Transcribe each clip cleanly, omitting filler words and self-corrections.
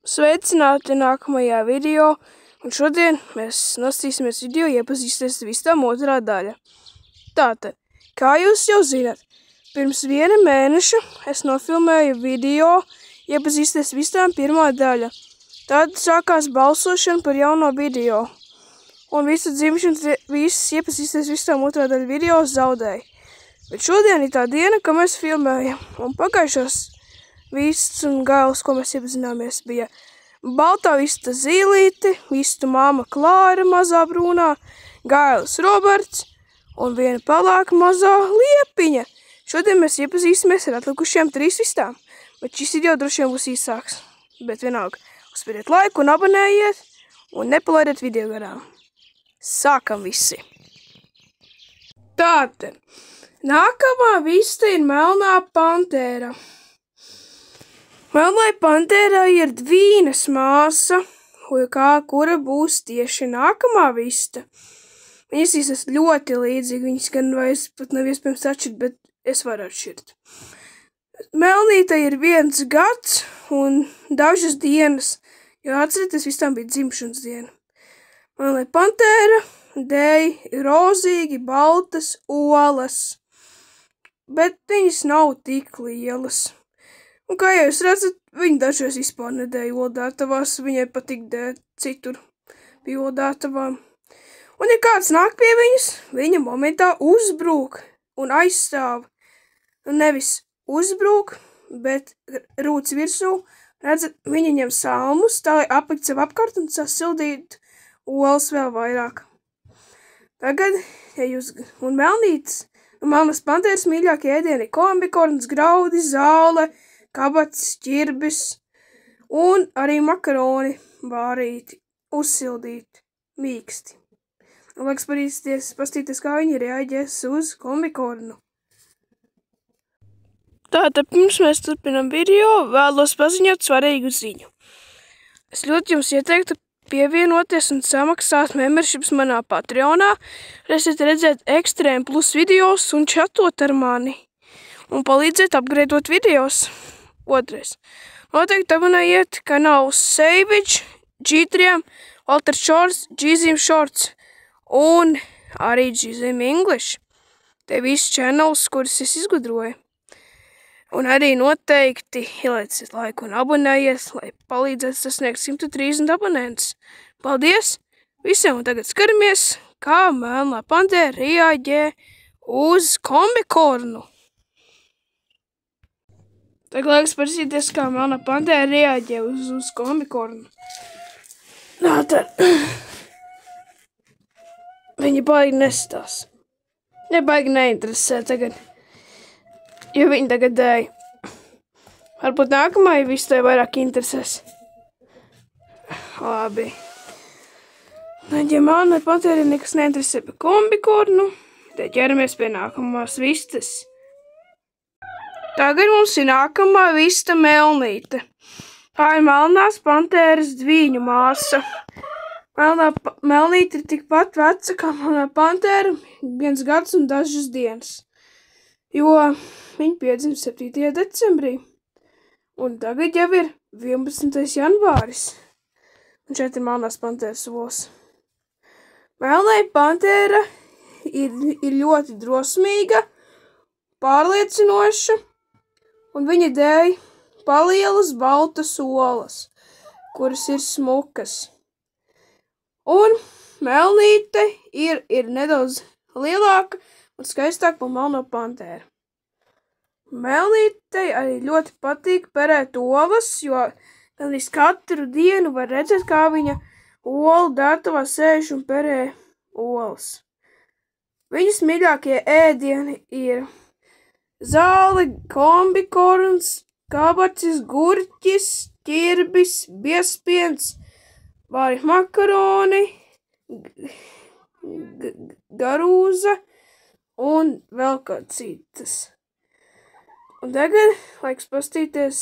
Sveicināti nākamajā video, un šodien mēs nostīsimies video iepazīsties visām otrā daļa. Tātad, kā jūs jau zināt, pirms 1 mēneša es nofilmēju video iepazīsties visām pirmā daļa. Tad sākās balsošana par jauno video, un visas iepazīsties visām otrā daļa video zaudēja. Bet šodien ir tā diena, ka mēs filmējam, un pagājušās vists un gailis, ko mēs iepazināmies, bija baltā vista Zīlīte, vistu māma Klāra mazā brūnā, gailis Roberts un viena pelēka mazā Liepiņa. Šodien mēs iepazīsimies ar atlikušajām 3 vistām, bet šis video droši vien būs īsāks. Bet vienalga, uzspēriet laiku un abonējiet un nepalaidiet video garām. Sākam visi! Tātad, nākamā vista ir melnā pantēra. Melnai pantērai ir Dvīnas māsa, kura būs tieši nākamā vista. Viņas visas ļoti līdzīgi, viņas gan vairs pat nav iespējams atšķirt, bet es varu atšķirt. Melnīte ir 1 gads un dažas dienas, jo atcerieties, visām bija dzimšanas diena. Melnai pantēra dēļ rozīgi baltas olas, bet viņas nav tik lielas. Un kā jau jūs redzat, viņa dažreiz vispār nedēja oldētavās, viņai patīk dēt citur pie oldētavām. Un ja kāds nāk pie viņas, viņa momentā uzbrūk un aizstāv. Un nevis uzbrūk, bet rūc virsū, redzat, viņa ņem salmus, tā lai aplikt sev apkārt un sasildīt olas vēl vairāk. Tagad, ja jūs, un melnas pantēras mīļākie ēdieni kombikorns, graudi, zāle, kabats, ķirbis un arī makaroni vārīti, uzsildīti, mīksti. Un liekas pastīties, kā viņi reaģēs uz kombikornu. Tātad, pirms mēs turpinām video, vēlos paziņot svarīgu ziņu. Es ļoti jums ieteiktu pievienoties un samaksāt memberships manā Patreonā, varēsiet redzēt ekstrēm plus videos un čatot ar mani un palīdzēt upgradeot videos. Otrais. Noteikti abonējiet kanālus Savage, G3, Walter Shorts, Gzim Shorts un arī Gzim English. Te visi channels, kurus es izgudroju. Un arī noteikti ielieciet laiku un abonējiet, lai palīdzētu sasniegt 130 abonentus. Paldies visiem, un tagad skaramies, kā melnā pantēra reaģē uz kombikornu. Tagad laiks paskatīties, kā melnā pantēra reaģē uz kombikornu. Tātad, viņa baigi nestās. Baigi neinteresē tagad, jo viņa tagad dēja. Varbūt nākamajai vistai vairāk interesēs. Labi. Tad, ja melnai pantērai nekas neinteresē par kombikornu, tad ķeramies pie nākamās vistas. Tagad mums ir nākamā vista Melnīte. Tā ir melnās pantēras Dvīņu māsa. Melnīte ir tikpat veca kā melnā pantēra, 1 gads un dažas dienas, jo viņa piedzima 7. decembrī. Un tagad jau ir 11. janvāris. Un šeit ir melnās pantēras olas. Melnai pantēra ir ļoti drosmīga, pārliecinoša, un viņa dēj palielas baltas olas, kuras ir smukas. Un Melnīte ir nedaudz lielāka un skaistāka par melno pantēru. Melnītei arī ļoti patīk perēt olas, jo gandrīz katru dienu var redzēt, kā viņa olu dētavā sēž un perē olas. Viņas mīļākie ēdieni ir zāle, kombikorns, kabacis, gurķis, ķirbis, biezpiens, vāri makaroni, garūza un vēl kāds citas. Un tagad laiks pastīties,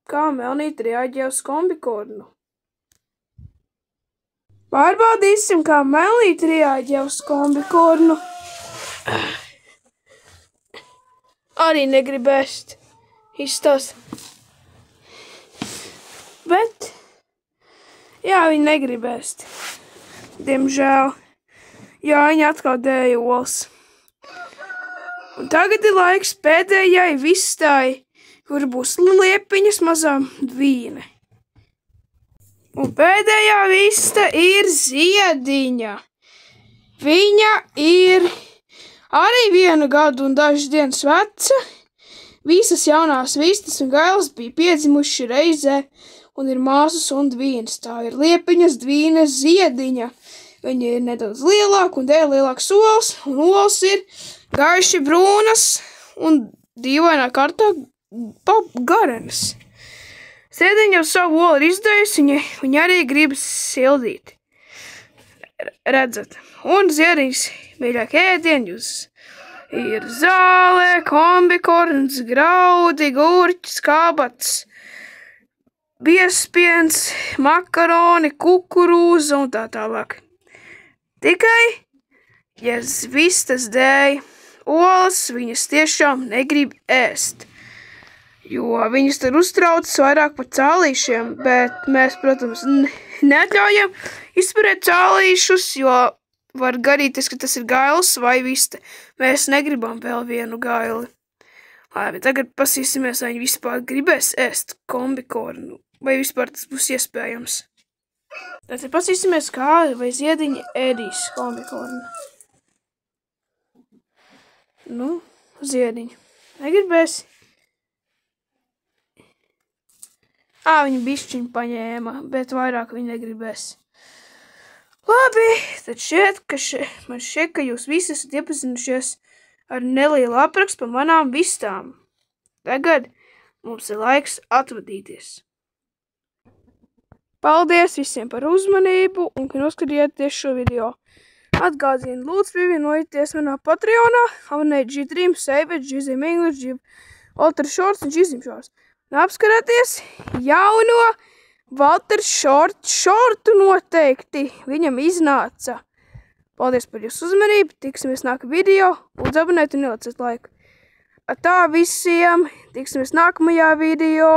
kā Melnīte reaģē uz kombikornu. Pārbaudīsim, kā Melnīte reaģē uz kombikornu. Arī negrib ēst. Izstās. Bet Jā, viņi negrib ēst. Diemžēl. Jā, viņi atkal dēja olas. Un tagad ir laiks pēdējai vistai, kur būs liepiņas mazā dvīne. Un pēdējā vista ir Ziediņa. Viņa ir arī 1 gadu un dažas dienas veca. Visas jaunās vistas un gailes bija piedzimuši reizē un ir māsas un dvīnes. Tā ir liepiņas dvīnes Ziediņa. Viņa ir nedaudz lielāka un dēļ lielāks olas, un olas ir gaiši brūnas un dīvainā kārtā garenas. Ziediņa jau savu olu ir izdejusi, viņa arī grib sildīt. Redzat, un Ziediņas mīļākie ēdieni jūs ir zālē, kombikorns, graudi, gurķis, kabats, biespiens, makaroni, kukurūza un tā tālāk. Tikai, ja vistas dēļ olas, viņas tiešām negrib ēst, jo viņas tur uztraucas vairāk par cālīšiem, bet mēs, protams, neatļaujam izturēt cālīšus, jo var gadīties, ka tas ir gailis vai vista. Mēs negribam vēl vienu gaili. Labi, tagad pasīsimies, vai viņi vispār gribēs ēst kombikornu, vai vispār tas būs iespējams. Tātad pasīsimies, kā vai Ziediņa ēdīs kombikornu. Nu, Ziediņa. Negribēs? Viņa bišķiņu paņēma, bet vairāk viņa negribēs. Labi, tad man šķiet, ka jūs visi esat iepazinušies ar nelielu aprakstu par manām vistām. Tagad mums ir laiks atvadīties. Paldies visiem par uzmanību un, ka noskatījāties šo video. Atgādinu, lūdzu pievienojieties manā Patreonā, abonēt G-Dream, Save it, G-Zim English, Walter Shorts un G-Zim Shorts. Un apskarāties jauno Walter Shortu noteikti. Viņam iznāca. Paldies par jūsu uzmanību. Tiksimies nākamā video. Lūdzu abonēt un ielieciet laiku. Tā visiem. Tiksimies nākamajā video.